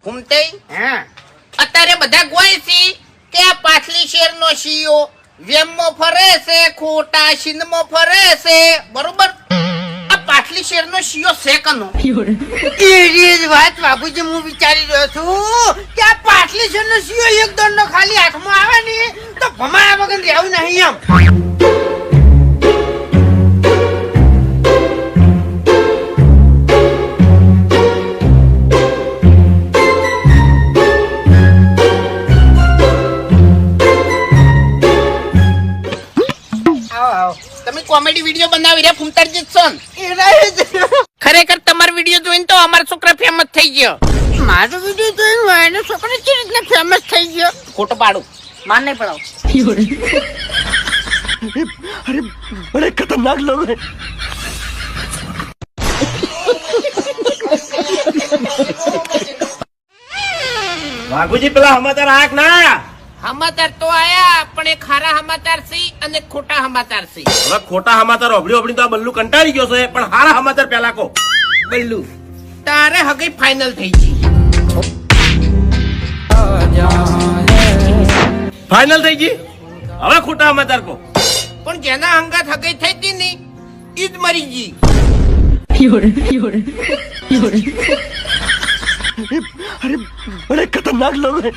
ઘૂમતે હા અત્યારે બધા ગોય છે કે આ પાછલી શેરનો શિયો વેમમાં ફરે છે, ખોટા સિંધમાં ફરે છે, બરોબર? આ પાછલી શેરનો શિયો છે કનો? એ જ વાત બાપુજી હું વિચારી રહ્યો છું કે આ પાછલી શેરનો શિયો એક દંડો ખાલી હાથમાં આવે ને તો ભમાયા વગર રહેવું નહીં એમ. તમે કોમેડી વિડીયો બનાવી રહ્યા ફૂમતારજી છો ને? એ રહે છે. ખરેખર તમારો વિડીયો જોઈને તો અમારો છોકરો ફેમસ થઈ ગયો. મારો વિડીયો જોઈને એનો છોકરો કેવી રીતના ફેમસ થઈ ગયો? ખોટો પાડું, માન નહીં પડાવ. अरे बड़े खतरनाक लोग हैं। વાઘુજી પેલા સમાચાર આયા કે ના? સમાચાર તો આયા, પણ એ ખારા સમાચાર છે અને ખોટા સમાચાર છે. હવે ખોટા સમાચાર ઓભળી તો આ બલ્લુ કંટાળી ગયો છે, પણ સારા સમાચાર પેલા કહો. બલ્લુ, તારે હગઈ ફાઇનલ થઈ ગઈ. ફાઇનલ થઈ ગઈ? હવે ખોટા સમાચાર કહો. પણ જેના અંગાત હગઈ થઈ હતી ને ઈ જ મરી ગઈ. अरे बड़े खतरनाक लोग हैं।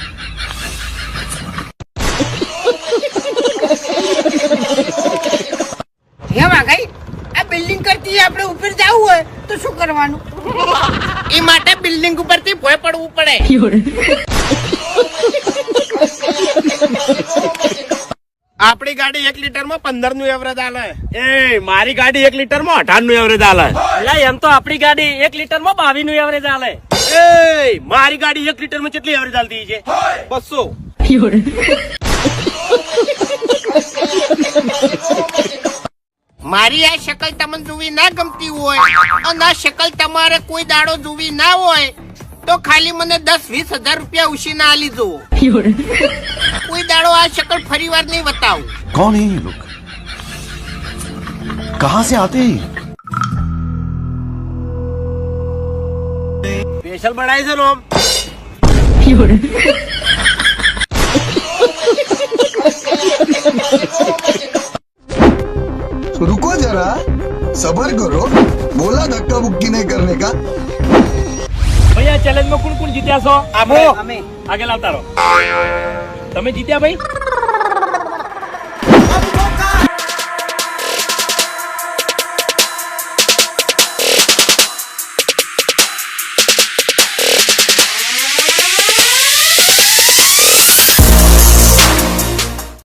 હે વાઘાઈ, આ બિલ્ડિંગ કરતી આપણે ઉપર જવું હોય તો શું કરવાનું? એ માટે બિલ્ડિંગ ઉપરથી ભોય પડવું પડે. આપણી ગાડી 1 લીટરમાં 15 નું એવરેજ આલે. એ મારી ગાડી 1 લીટરમાં 18 નું એવરેજ આલે. એટલે એમ તો આપણી ગાડી 1 લીટરમાં 22 નું એવરેજ આલે. એ મારી ગાડી 1 લીટરમાં કેટલી એવરેજ આલતી છે? 200. મારી આ શકલ તમને જોવી ના ગમતી હોય અને આ શકલ તમારે કોઈ દાડો જોવી ના હોય તો ખાલી મને 10-20 હજાર રૂપિયા ઉછીના આલી દો. કોઈ દાડો આ શકલ ફરી વાર નહીં બતાવું. कौन है ये लोग? कहां से आते हैं? સ્પેશિયલ બનાવી છે રોમ. रुको जरा, सबर करो, बोला धक्का मुक्की नहीं करने का. ભાઈ આ ચેલેન્જમાં કોણ કોણ જીત્યા છો? આબો આગળ આવતા રહો. તમે જીત્યા ભાઈ?